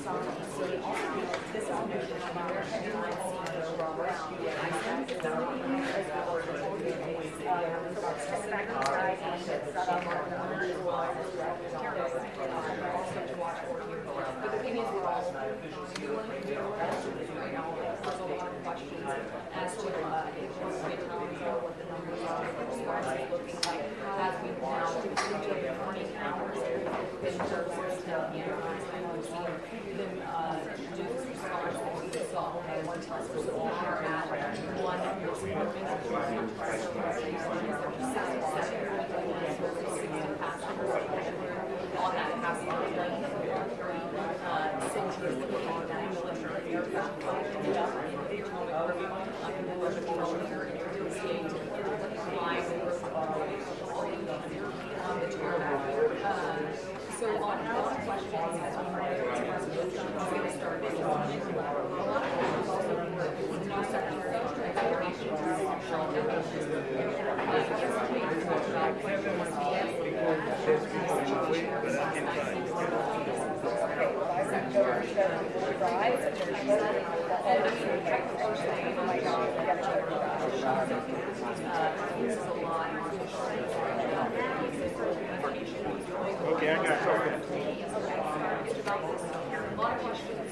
saw DC. This is a mission of American Airlines CEO Robert Reagan. But the thing is, we're all there's a lot of questions as to what the numbers are, what looking like as we now into the morning hours. Been services to airlines and we've seen them do this response that we saw and one tells us all are at one on that passenger plane. Since we're looking at that military aircraft so on our questions as we get started, a lot of questions also the new Secretary of Transportation, Okay, I got it. A lot of questions.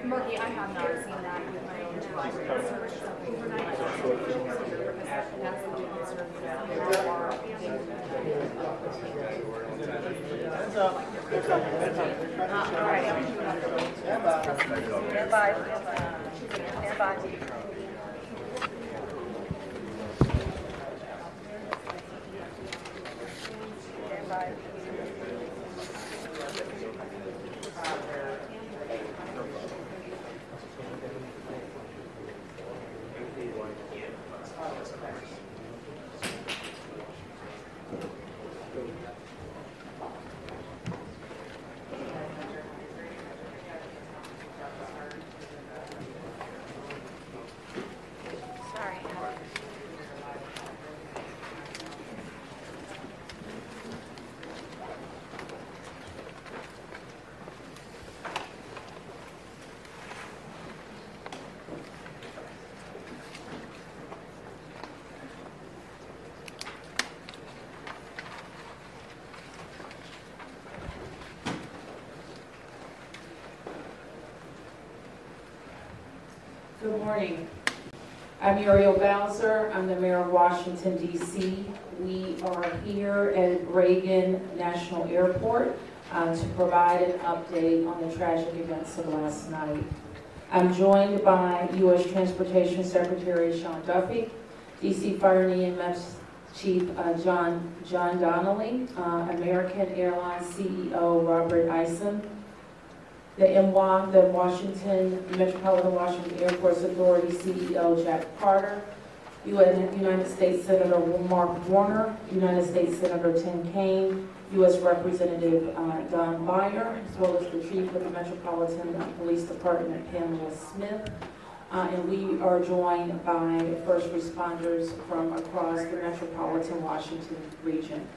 Murky, I have not seen that with my own Good morning. I'm Muriel Bowser. I'm the Mayor of Washington, D.C. We are here at Reagan National Airport to provide an update on the tragic events of last night. I'm joined by U.S. Transportation Secretary Sean Duffy, D.C. Fire and EMS Chief John Donnelly, American Airlines CEO Robert Eisen, the MWA, the Metropolitan Washington Airports Authority CEO Jack Carter, United States Senator Mark Warner, United States Senator Tim Kaine, U.S. Representative Don Beyer, as well as the Chief of the Metropolitan Police Department, Pamela Smith. And we are joined by first responders from across the Metropolitan Washington region.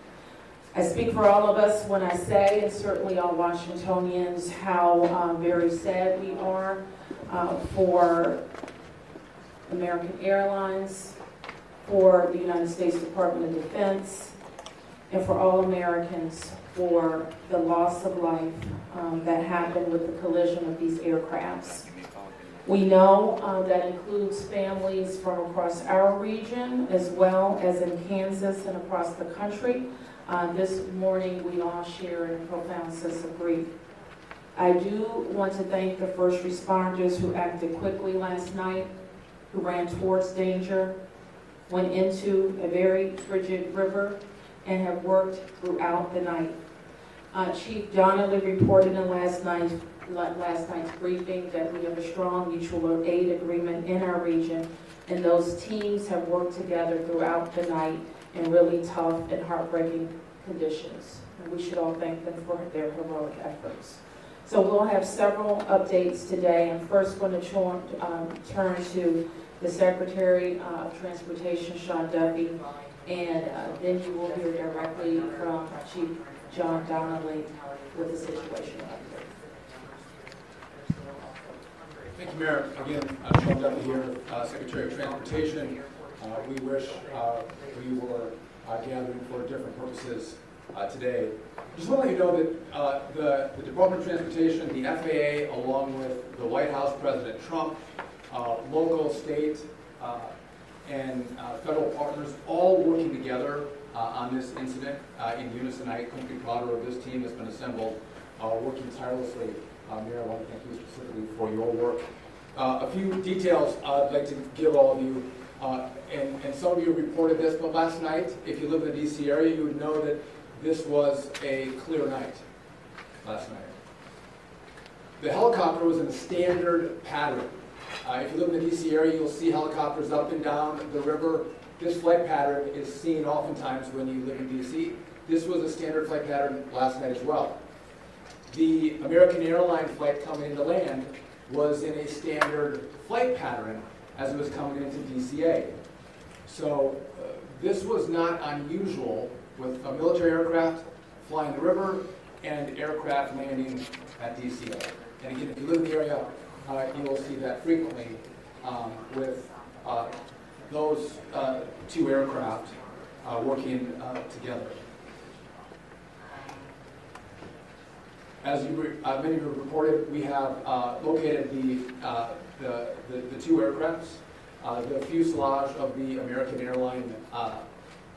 I speak for all of us when I say, and certainly all Washingtonians, how very sad we are for American Airlines, for the United States Department of Defense, and for all Americans for the loss of life that happened with the collision of these aircrafts. We know that includes families from across our region as well as in Kansas and across the country. This morning we all share in a profound sense of grief. I do want to thank the first responders who acted quickly last night, who ran towards danger, went into a very frigid river, and have worked throughout the night. Chief Donnelly reported in last night's briefing that we have a strong mutual aid agreement in our region, and those teams have worked together throughout the night in really tough and heartbreaking conditions. And we should all thank them for their heroic efforts. So we'll have several updates today. I'm first going to turn to the Secretary of Transportation, Sean Duffy, and then you will hear directly from Chief John Donnelly with the situation update. Thank you, Mayor. Again, Sean Duffy here, Secretary of Transportation. We wish we were gathering for different purposes today. Just want to let you know that the Department of Transportation, the FAA, along with the White House, President Trump, local, state, and federal partners, all working together on this incident in unison. I couldn't be prouder of this team that's been assembled, working tirelessly. Mayor, I want to thank you specifically for your work. A few details I'd like to give all of you, and some of you reported this, but last night, if you live in the DC area, you would know that this was a clear night last night. The helicopter was in a standard pattern. If you live in the DC area, you'll see helicopters up and down the river. This flight pattern is seen oftentimes when you live in DC. This was a standard flight pattern last night as well. The American Airlines flight coming into land was in a standard flight pattern as it was coming into DCA. So this was not unusual with a military aircraft flying the river and aircraft landing at DCA. And again, if you live in the area, you will see that frequently with those two aircraft working together. As many of you reported, we have located the two aircrafts. The fuselage of the American Airlines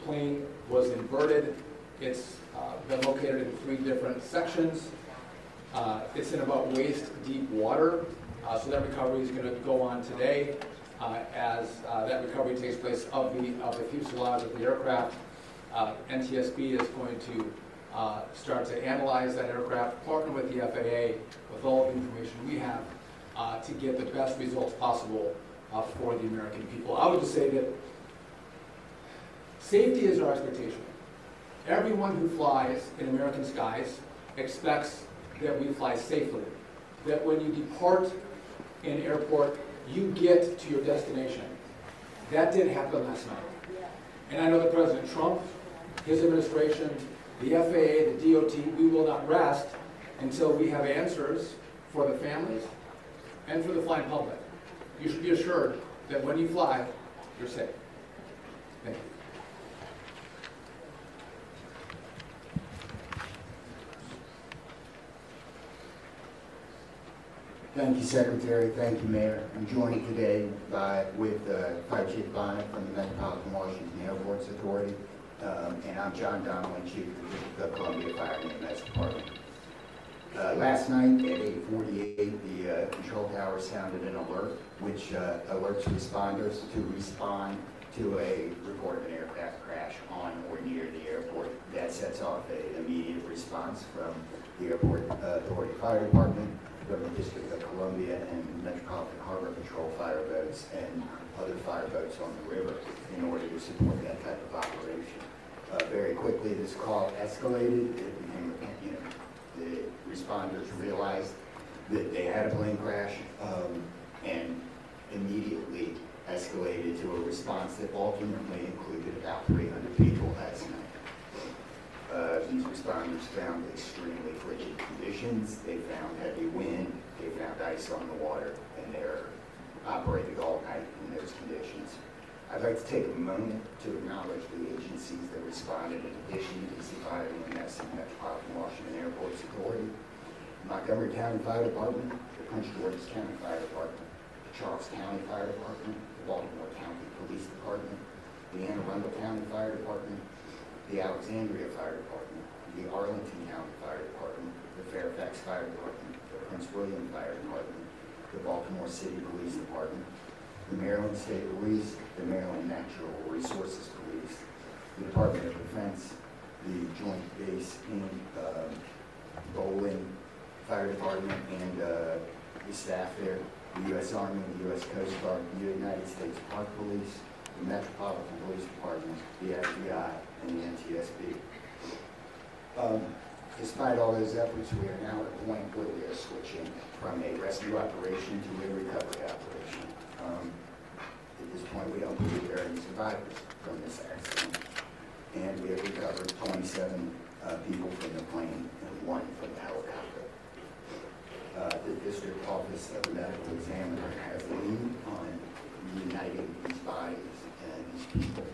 plane was inverted. It's been located in 3 different sections. It's in about waist-deep water, so that recovery is going to go on today as that recovery takes place of the fuselage of the aircraft. NTSB is going to start to analyze that aircraft, partner with the FAA with all the information we have to get the best results possible for the American people. I would just say that safety is our expectation. Everyone who flies in American skies expects that we fly safely, that when you depart an airport, you get to your destination. That did happen last night. And I know that President Trump, his administration, the FAA, the DOT, we will not rest until we have answers for the families and for the flying public. You should be assured that when you fly, you're safe. Thank you. Thank you, Secretary. Thank you, Mayor. I'm joined today with Fire Chief Bonnet from the Metropolitan Washington Airports Authority, and I'm John Donnelly, Chief of the Columbia Fire and EMS Department. Last night at 8:48, the control tower sounded an alert, which alerts responders to respond to a report of an aircraft crash on or near the airport. That sets off an immediate response from the Airport Authority Fire Department, from the District of Columbia, and Metropolitan Harbor Patrol fire boats and other fire boats on the river in order to support that type of operation. Very quickly, this call escalated. It became, the responders realized that they had a plane crash and immediately escalated to a response that ultimately included about 300 people last night. These responders found extremely frigid conditions. They found heavy wind. They found ice on the water, and they're operating all night in those conditions. I'd like to take a moment to acknowledge the agencies that responded in addition to DC Fire and EMS and Metropolitan Washington Airports Authority, Montgomery County Fire Department, the Prince George's County Fire Department, the Charles County Fire Department, the Baltimore County Police Department, the Anne Arundel County Fire Department, the Alexandria Fire Department, the Arlington County Fire Department, the Fairfax Fire Department, the Prince William Fire Department, the Baltimore City Police Department, the Maryland State Police, the Maryland Natural Resources Police, the Department of Defense, the Joint Base in Bowling Fire Department and the staff there, the U.S. Army, the U.S. Coast Guard, the United States Park Police, the Metropolitan Police Department, the FBI, and the NTSB. Despite all those efforts, we are now at a point where we are switching from a rescue operation to a recovery operation. At this point, we don't believe there are any survivors from this accident. And we have recovered 27 people from the plane and 1 from the helicopter. The District Office of the Medical Examiner has a lead on reuniting these bodies and these people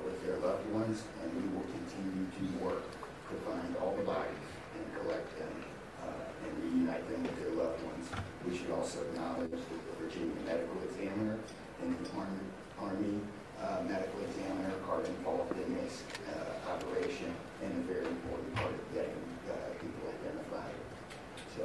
with their loved ones, and we will continue to work to find all the bodies and collect them and reunite them with their loved ones. We should also acknowledge that the Virginia Medical Examiner and the Army Medical Examiner are involved in this operation and a very important part of getting people identified. So.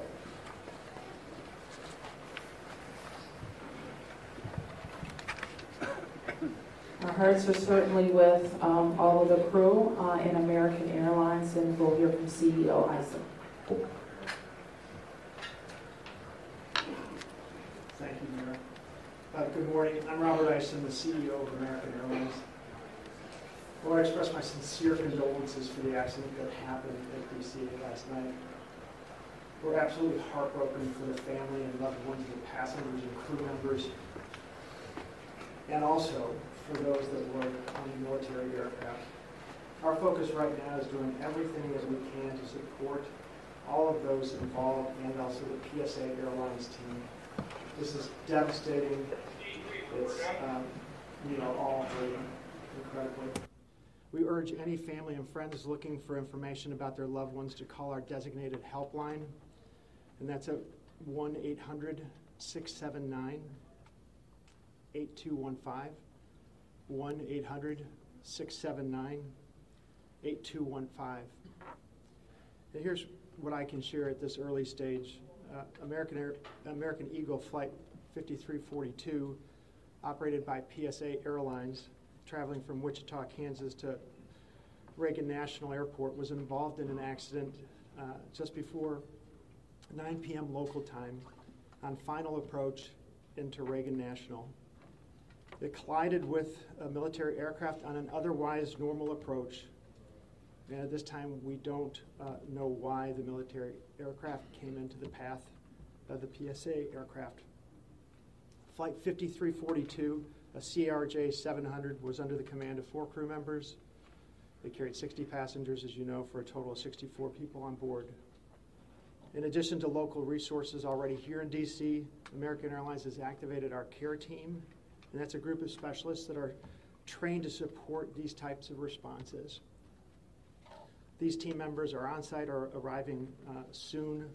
Our hearts are certainly with all of the crew in American Airlines, and we'll hear from CEO Eisen. Thank you, Mayor. Good morning. I'm Robert Eisen, the CEO of American Airlines. I want to express my sincere condolences for the accident that happened at DC last night. We're absolutely heartbroken for the family and loved ones of the passengers and crew members, and also for those that were on the military aircraft. Our focus right now is doing everything that we can to support all of those involved and also the PSA Airlines team. This is devastating. It's, all hurting incredibly. We urge any family and friends looking for information about their loved ones to call our designated helpline, and that's at 1-800-679-8215. 1-800-679-8215. And here's what I can share at this early stage. American Eagle Flight 5342, operated by PSA Airlines, traveling from Wichita, Kansas to Reagan National Airport, was involved in an accident just before 9 p.m. local time on final approach into Reagan National. It collided with a military aircraft on an otherwise normal approach. And at this time, we don't know why the military aircraft came into the path of the PSA aircraft. Flight 5342, a CRJ 700, was under the command of 4 crew members. They carried 60 passengers, as you know, for a total of 64 people on board. In addition to local resources already here in DC, American Airlines has activated our care team, and that's a group of specialists that are trained to support these types of responses. These team members are on site or arriving soon.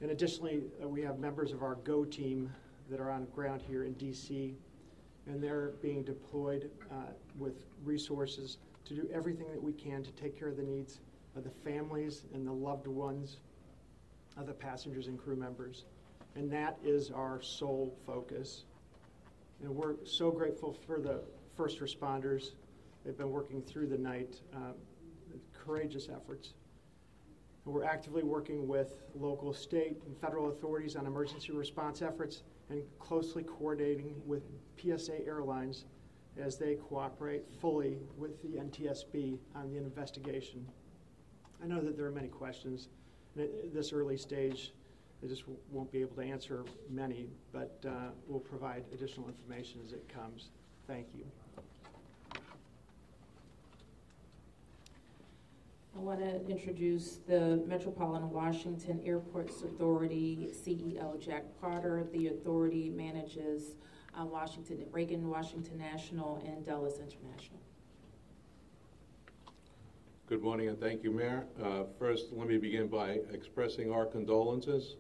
And additionally, we have members of our GO team that are on ground here in DC, and they're being deployed with resources to do everything that we can to take care of the needs of the families and the loved ones of the passengers and crew members. And that is our sole focus. And we're so grateful for the first responders. They've been working through the night, courageous efforts. And we're actively working with local, state, and federal authorities on emergency response efforts and closely coordinating with PSA Airlines as they cooperate fully with the NTSB on the investigation. I know that there are many questions. At this early stage, I just won't be able to answer many, but we'll provide additional information as it comes. Thank you. I want to introduce the Metropolitan Washington Airports Authority CEO, Jack Potter. The authority manages Reagan Washington National and Dulles International. Good morning and thank you, Mayor. First, let me begin by expressing our condolences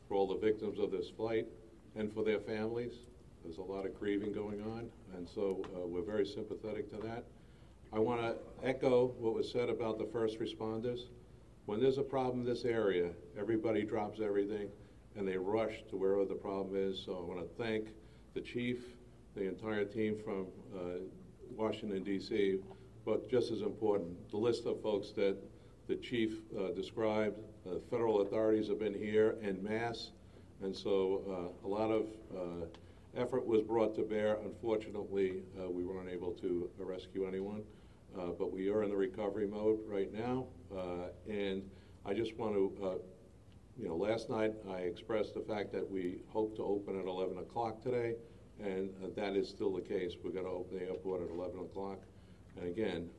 for all the victims of this flight and for their families. There's a lot of grieving going on, and so we're very sympathetic to that. I want to echo what was said about the first responders. When there's a problem in this area, everybody drops everything and they rush to wherever the problem is. So I want to thank the chief, the entire team from Washington, D.C., but just as important, the list of folks that the chief described, federal authorities have been here en masse, and so a lot of effort was brought to bear. Unfortunately, we weren't able to rescue anyone, but we are in the recovery mode right now, and I just want to, last night I expressed the fact that we hope to open at 11 o'clock today, and that is still the case. We're going to open the airport at 11 o'clock. And again,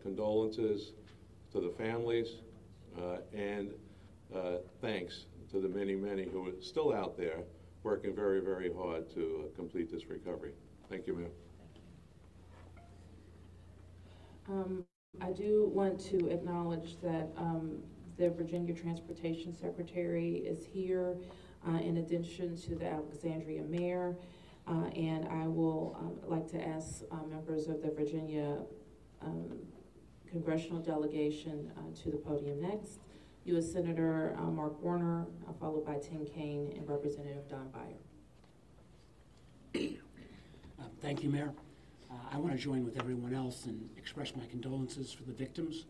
condolences to the families, and thanks to the many, many who are still out there working very, very hard to complete this recovery. Thank you, ma'am. I do want to acknowledge that the Virginia Transportation Secretary is here, in addition to the Alexandria Mayor, and I will like to ask members of the Virginia congressional delegation to the podium next. U.S. Senator Mark Warner, followed by Tim Kaine and Representative Don Beyer. Thank you, Mayor. I want to join with everyone else and express my condolences for the victims.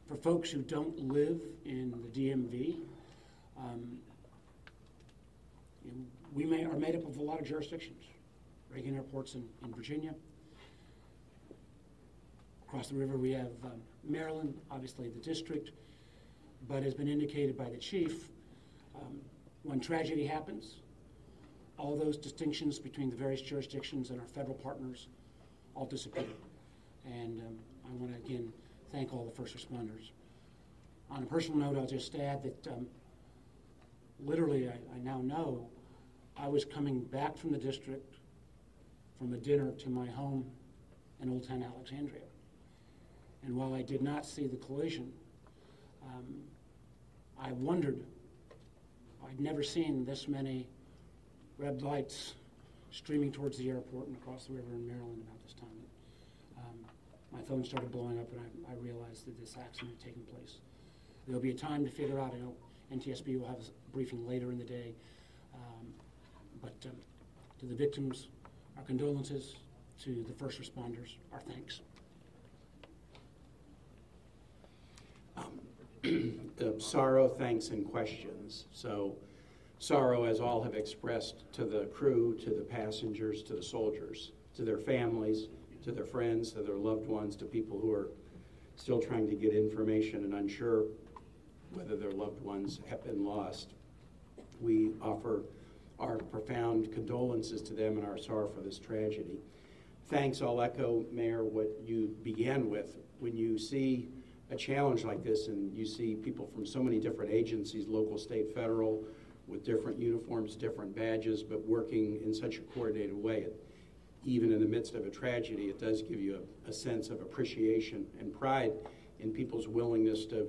For folks who don't live in the DMV, we are made up of a lot of jurisdictions. Reagan Airport's in Virginia. Across the river we have Maryland, obviously the district, but as been indicated by the chief, when tragedy happens, all those distinctions between the various jurisdictions and our federal partners all disappear. And I want to again thank all the first responders. On a personal note, I'll just add that literally I now know I was coming back from the district from a dinner to my home in Old Town Alexandria. And while I did not see the collision, I wondered, I'd never seen this many red lights streaming towards the airport and across the river in Maryland about this time. My phone started blowing up and I realized that this accident had taken place. There'll be a time to figure out. I know NTSB will have a briefing later in the day. But to the victims, our condolences. To the first responders, our thanks. Sorrow, thanks, and questions. So sorrow, as all have expressed, to the crew, to the passengers, to the soldiers, to their families, to their friends, to their loved ones, to people who are still trying to get information and unsure whether their loved ones have been lost. We offer our profound condolences to them and our sorrow for this tragedy. Thanks, I'll echo, Mayor, what you began with. When you see a challenge like this and you see people from so many different agencies, local, state, federal, with different uniforms, different badges, but working in such a coordinated way, even in the midst of a tragedy, it does give you a sense of appreciation and pride in people's willingness to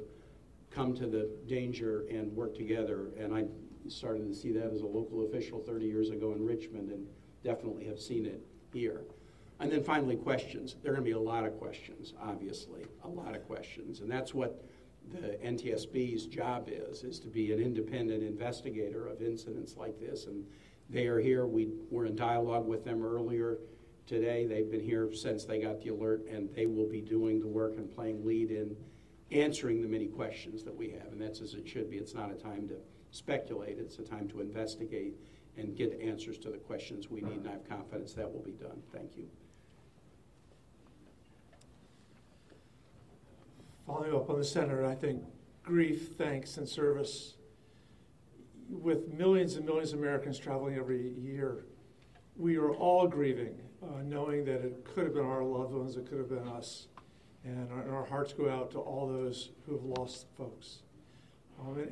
come to the danger and work together. And I started to see that as a local official 30 years ago in Richmond, and definitely have seen it here. And then finally, questions. There are going to be a lot of questions, obviously, a lot of questions. And that's what the NTSB's job is to be an independent investigator of incidents like this. And they are here. We were in dialogue with them earlier today. They've been here since they got the alert, and they will be doing the work and playing lead in answering the many questions that we have. And that's as it should be. It's not a time to speculate. It's a time to investigate and get answers to the questions we need, and I have confidence that will be done. Thank you. Following up on the Senator, I think grief, thanks, and service, with millions and millions of Americans traveling every year, we are all grieving, knowing that it could have been our loved ones, it could have been us. And our hearts go out to all those who have lost folks.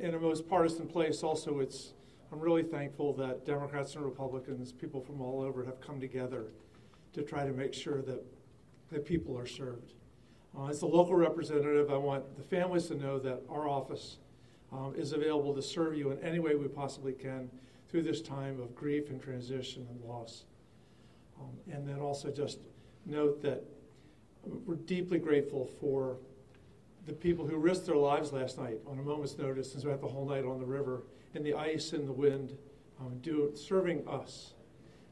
In a most partisan place also, I'm really thankful that Democrats and Republicans, people from all over, have come together to try to make sure that people are served. As the local representative, I want the families to know that our office is available to serve you in any way we possibly can through this time of grief and transition and loss. And then also just note that we're deeply grateful for the people who risked their lives last night on a moment's notice and spent the whole night on the river in the ice and the wind, serving us.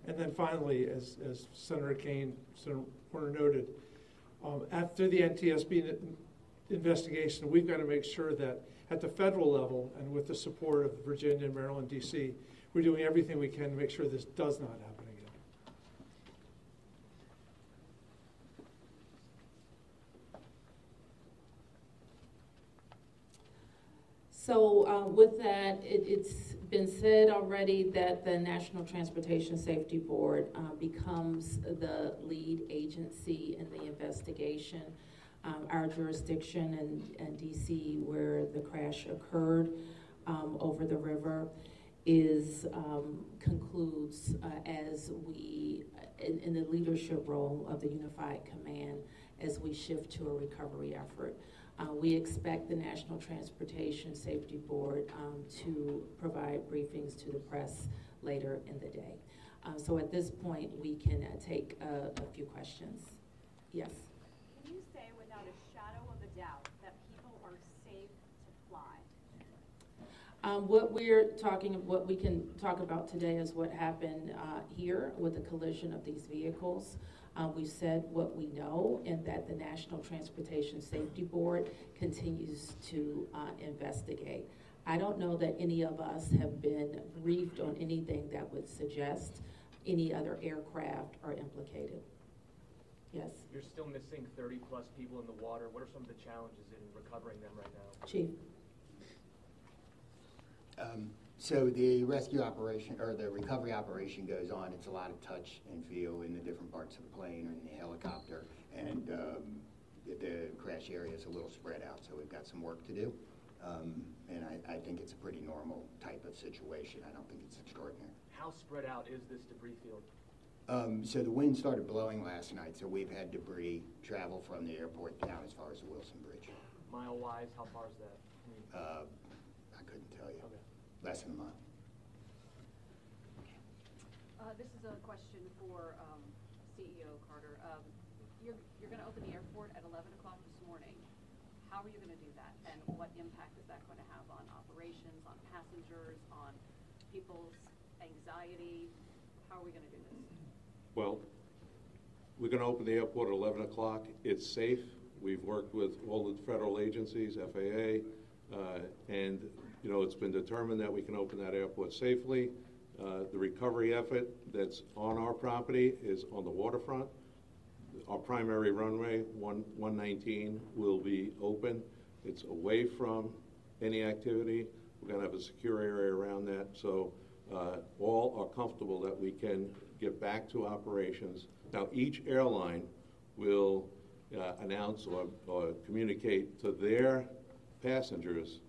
And then finally, as Senator Warner noted, after the NTSB investigation, we've got to make sure that at the federal level and with the support of Virginia, Maryland, D.C., we're doing everything we can to make sure this does not happen again. So with that, it's been said already that the National Transportation Safety Board becomes the lead agency in the investigation. Our jurisdiction in DC, where the crash occurred over the river, concludes as we, in the leadership role of the Unified Command, as we shift to a recovery effort. We expect the National Transportation Safety Board to provide briefings to the press later in the day. So at this point, we can take a few questions. Yes? Can you say without a shadow of a doubt that people are safe to fly? What we can talk about today is what happened here with the collision of these vehicles. We've said what we know, and that the National Transportation Safety Board continues to investigate. I don't know that any of us have been briefed on anything that would suggest any other aircraft are implicated. Yes? You're still missing 30 plus people in the water. What are some of the challenges in recovering them right now? Chief? So the rescue operation, or the recovery operation goes on. It's a lot of touch and feel in the different parts of the plane or in the helicopter. And the crash area is a little spread out, so we've got some work to do. And I think it's a pretty normal type of situation. I don't think it's extraordinary. How spread out is this debris field? So the wind started blowing last night, so we've had debris travel from the airport down as far as the Wilson Bridge. Mile-wise, how far is that? I couldn't tell you. Okay. Less than a mile. This is a question for CEO Carter. You're going to open the airport at 11 o'clock this morning. How are you going to do that? And what impact is that going to have on operations, on passengers, on people's anxiety? How are we going to do this? Well, we're going to open the airport at 11 o'clock. It's safe. We've worked with all the federal agencies, FAA, and you know, it's been determined that we can open that airport safely. The recovery effort that's on our property is on the waterfront. Our primary runway, 119, will be open. It's away from any activity. We're going to have a secure area around that, so all are comfortable that we can get back to operations. Now, each airline will announce or communicate to their passengers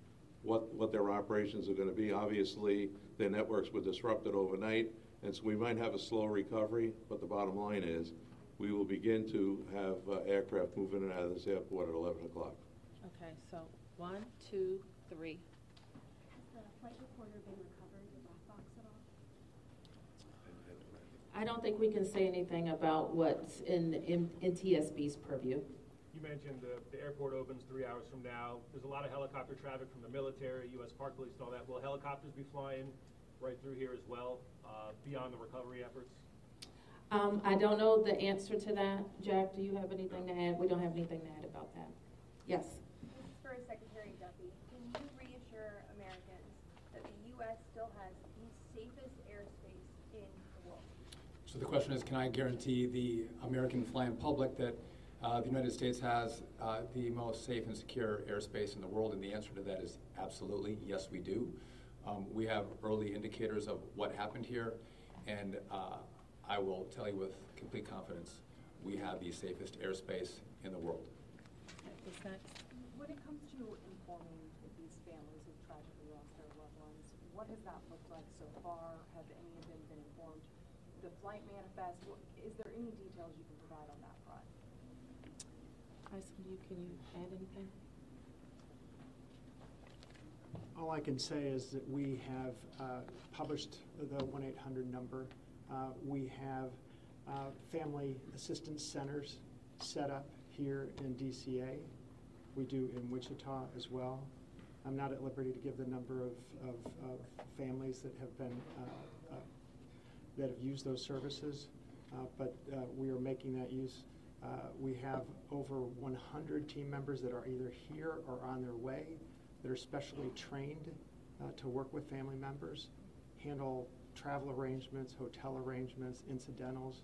what their operations are going to be. Obviously, their networks were disrupted overnight, and so we might have a slow recovery, but the bottom line is we will begin to have aircraft move in and out of this airport at 11 o'clock. Okay, so 1, 2, 3. Has the flight recorder been recovered in black box at all? I don't think we can say anything about what's in NTSB's purview. You mentioned the airport opens 3 hours from now. There's a lot of helicopter traffic from the military, U.S. Park Police, and all that. Will helicopters be flying right through here as well, beyond the recovery efforts? I don't know the answer to that. Jack, do you have anything to add? We don't have anything to add about that. Yes? This is for Secretary Duffy. Can you reassure Americans that the U.S. still has the safest airspace in the world? So the question is, can I guarantee the American flying public that the United States has the most safe and secure airspace in the world? And the answer to that is absolutely, yes, we do. We have early indicators of what happened here, and I will tell you with complete confidence, we have the safest airspace in the world. When it comes to informing these families who tragically lost their loved ones, what has that looked like so far? Have any of them been informed? The flight manifest, is there any details you can provide on that front? Can you add anything? All I can say is that we have published the 1-800 number. We have family assistance centers set up here in DCA. We do in Wichita as well. I'm not at liberty to give the number of families that have been that have used those services, but we are making that use. We have over 100 team members that are either here or on their way that are specially trained to work with family members, handle travel arrangements, hotel arrangements, incidentals,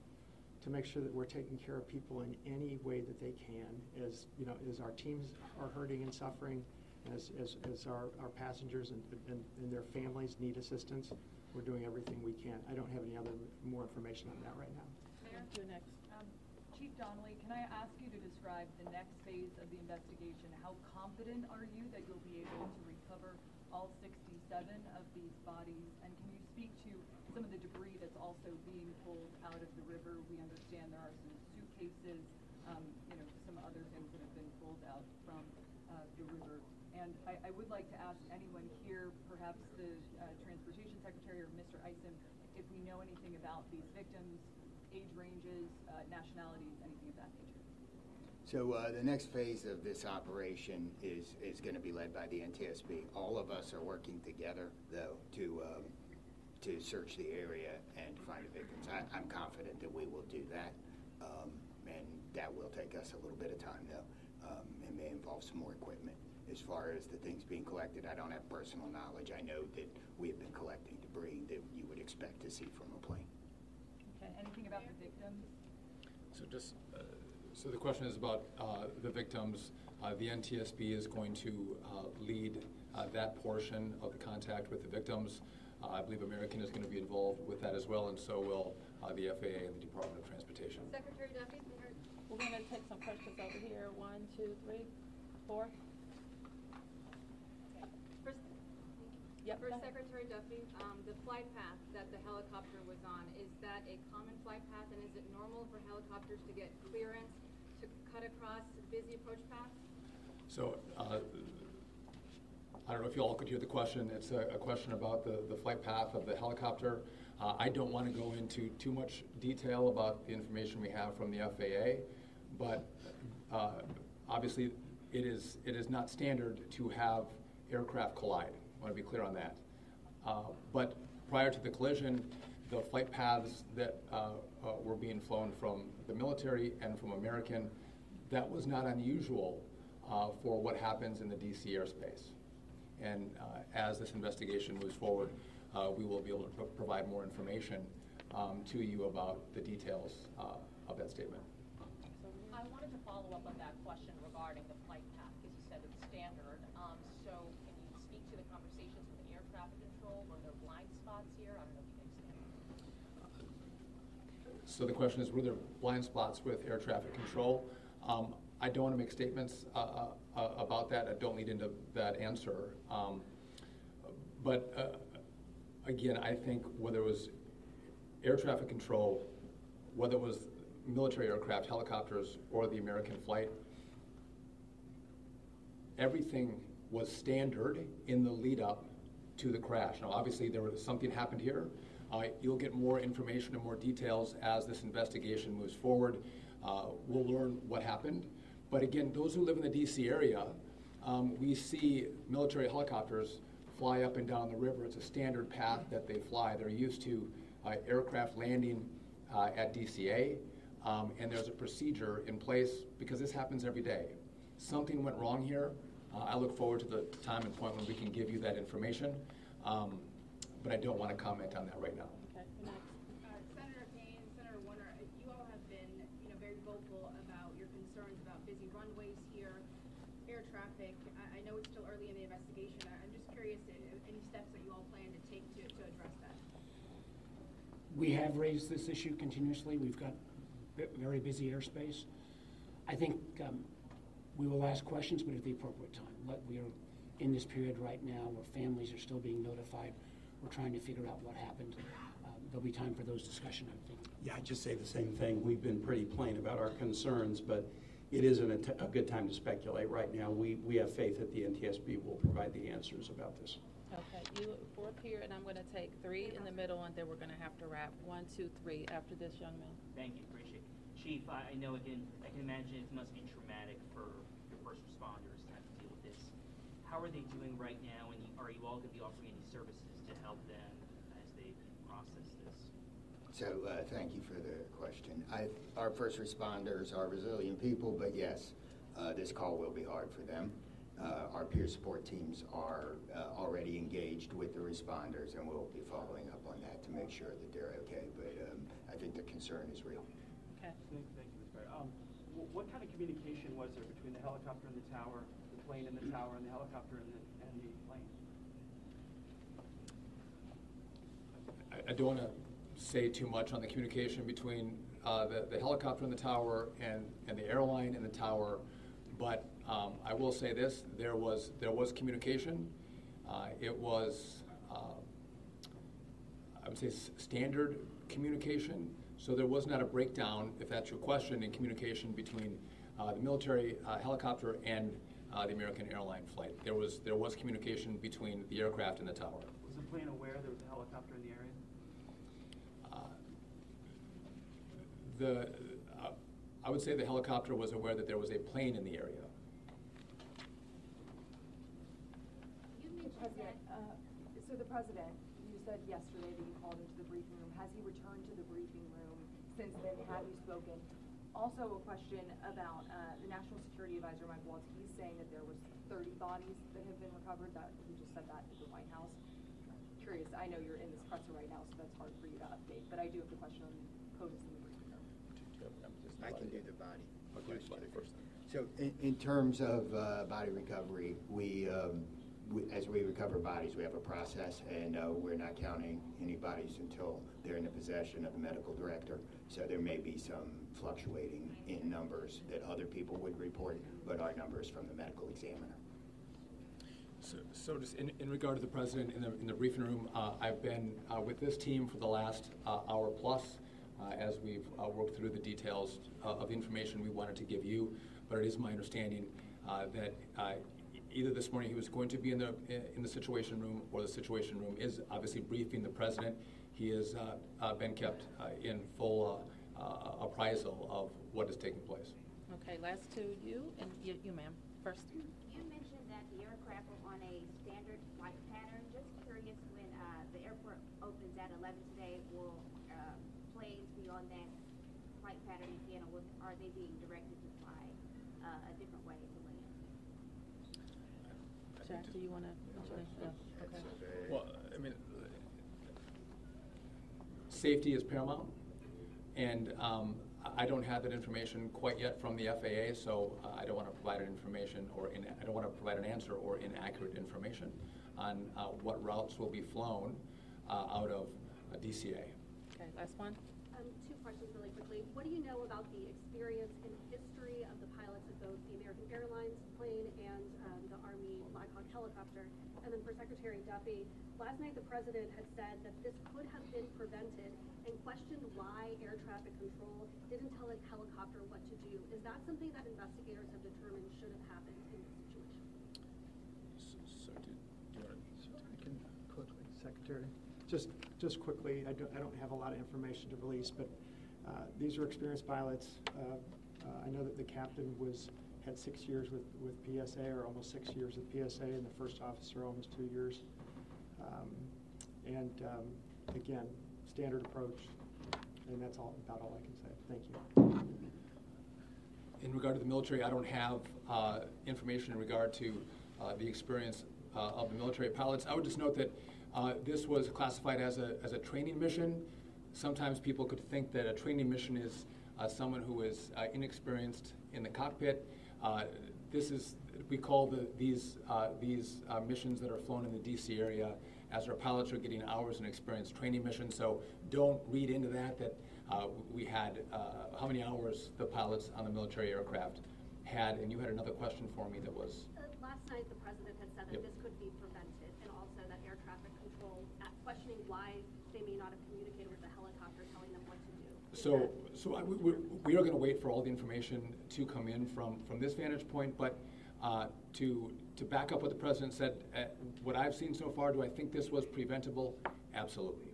to make sure that we're taking care of people in any way that they can, as you know, as our teams are hurting and suffering, as our passengers and their families need assistance. We're doing everything we can. I don't have any more information on that right now. Mayor? Next. Chief Donnelly, can I ask you to describe the next phase of the investigation? How confident are you that you'll be able to recover all 67 of these bodies? And can you speak to some of the debris that's also being pulled out of the river? We understand there are some suitcases, some other things that have been pulled out from the river. And I would like to ask anyone here, perhaps the Transportation Secretary or Mr. Eisen, if we know anything about these victims, age ranges, nationalities, anything of that nature. So the next phase of this operation is going to be led by the NTSB. All of us are working together, though, to search the area and to find the victims. I'm confident that we will do that, and that will take us a little bit of time, though. It may involve some more equipment. As far as the things being collected, I don't have personal knowledge. I know that we have been collecting debris that you would expect to see from a plane. Okay, anything about the victims? So the question is about the victims. The NTSB is going to lead that portion of the contact with the victims. I believe American is going to be involved with that as well, and so will the FAA and the Department of Transportation. Secretary Duffy? We're going to take some questions over here. 1, 2, 3, 4. First, Secretary Duffy, the flight path that the helicopter was on, is that a common flight path, and is it normal for helicopters to get clearance to cut across busy approach paths? So I don't know if you all could hear the question. It's a question about the flight path of the helicopter. I don't want to go into too much detail about the information we have from the FAA, but obviously it is not standard to have aircraft collide. I want to be clear on that. But prior to the collision, the flight paths that were being flown from the military and from American, that was not unusual for what happens in the DC airspace. And as this investigation moves forward, we will be able to provide more information to you about the details of that statement. I wanted to follow up on that question regarding the flight path, because you said it's standard. So can you speak to the conversations with air traffic control? Were there blind spots here? I don't know if you can expand. So the question is, were there blind spots with air traffic control? I don't want to make statements about that. I don't lead into that answer. But again, I think whether it was air traffic control, whether it was military aircraft, helicopters, or the American flight, everything was standard in the lead up to the crash. Now, obviously, something happened here. You'll get more information and more details as this investigation moves forward. We'll learn what happened. But again, those who live in the DC area, we see military helicopters fly up and down the river. It's a standard path that they fly. They're used to aircraft landing at DCA, and there's a procedure in place because this happens every day. Something went wrong here. I look forward to the time and point when we can give you that information, but I don't want to comment on that right now. Okay, next. Senator Payne, Senator Warner, you all have been, very vocal about your concerns about busy runways here, air traffic. I know it's still early in the investigation. I'm just curious, any steps that you all plan to take to address that? We have raised this issue continuously. We've got very busy airspace. I think we will ask questions, but at the appropriate time. We are in this period right now where families are still being notified. We're trying to figure out what happened. There'll be time for those discussions, I think. Yeah, I'd just say the same thing. We've been pretty plain about our concerns, but it isn't a good time to speculate right now. We have faith that the NTSB will provide the answers about this. Okay, you 4 up here, and I'm going to take 3 in the middle, and then we're going to have to wrap. 1, 2, 3 after this young man. Thank you, appreciate it. Chief, I know I can imagine it must be traumatic for your first responders to have to deal with this. How are they doing right now, and are you all going to be offering any services to help them as they process this? So thank you for the question. Our first responders are resilient people, but yes, this call will be hard for them. Our peer support teams are already engaged with the responders, and we'll be following up on that to make sure that they're okay. But I think the concern is real. Okay. Thank you, Ms. Barry. What kind of communication was there between the helicopter and the tower, the plane and the tower, and the helicopter and the plane? I don't want to say too much on the communication between the helicopter and the tower and the airline and the tower, but I will say this: there was communication. It was I would say standard communication. So there was not a breakdown, if that's your question, in communication between the military helicopter and the American airline flight. There was communication between the aircraft and the tower. Was the plane aware there was a helicopter in the area? I would say the helicopter was aware that there was a plane in the area. So the president, you said yesterday that you called into the briefing room. Has he returned to the briefing room since then? Have you spoken? Also a question about the National Security Advisor, Mike Waltz. He's saying that there was 30 bodies that have been recovered. That he just said that at the White House. Curious, I know you're in this presser right now, so that's hard for you to update, but I do have the question on POTUS in the briefing room. I can do the body question. So in terms of body recovery, as we recover bodies, we have a process, and we're not counting any bodies until they're in the possession of the medical director. So there may be some fluctuating in numbers that other people would report, but our numbers from the medical examiner. So just in regard to the president in the briefing room, I've been with this team for the last hour plus as we've worked through the details of the information we wanted to give you. But it is my understanding that either this morning he was going to be in the Situation Room, or the Situation Room is obviously briefing the president. He has been kept in full appraisal of what is taking place. Okay, last to you, and you ma'am, first. You mentioned that the aircraft were on a standard flight pattern. Just curious, when the airport opens at 11 today, will planes be on that flight pattern again, or are they being directed to fly a different way to land? Jack, do you want to? Okay. Well, I mean, safety is paramount, and I don't have that information quite yet from the FAA, so I don't want to provide information I don't want to provide an answer or inaccurate information on what routes will be flown out of DCA. Okay, last one. Two questions really quickly. What do you know about the experience and history of the pilots of both the American Airlines plane and the Army Black Hawk helicopter? And then for Secretary Duffy, last night the president had said that this could have been prevented and questioned why air traffic control didn't tell a helicopter what to do. Is that something that investigators have determined should have happened in this situation? I can quickly, Secretary. Just quickly, I don't have a lot of information to release, but these are experienced pilots. I know that the captain had 6 years with PSA, or almost 6 years with PSA, and the first officer almost 2 years. Again, standard approach, and that's about all I can say. Thank you. In regard to the military, I don't have information in regard to the experience of the military pilots. I would just note that this was classified as a training mission. Sometimes people could think that a training mission is someone who is inexperienced in the cockpit. We call these missions that are flown in the DC area, as our pilots are getting hours in experience, training missions. So don't read into that we had how many hours the pilots on the military aircraft had. And you had another question for me that was. Last night the president had said that this could be prevented, and also that air traffic control, questioning why they may not have communicated with the helicopter, telling them what to do. We are going to wait for all the information to come in from this vantage point, but to back up what the president said, what I've seen so far, do I think this was preventable? Absolutely.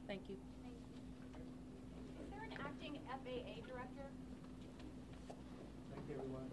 Thank you. Is there an acting FAA director? Thank you, everyone.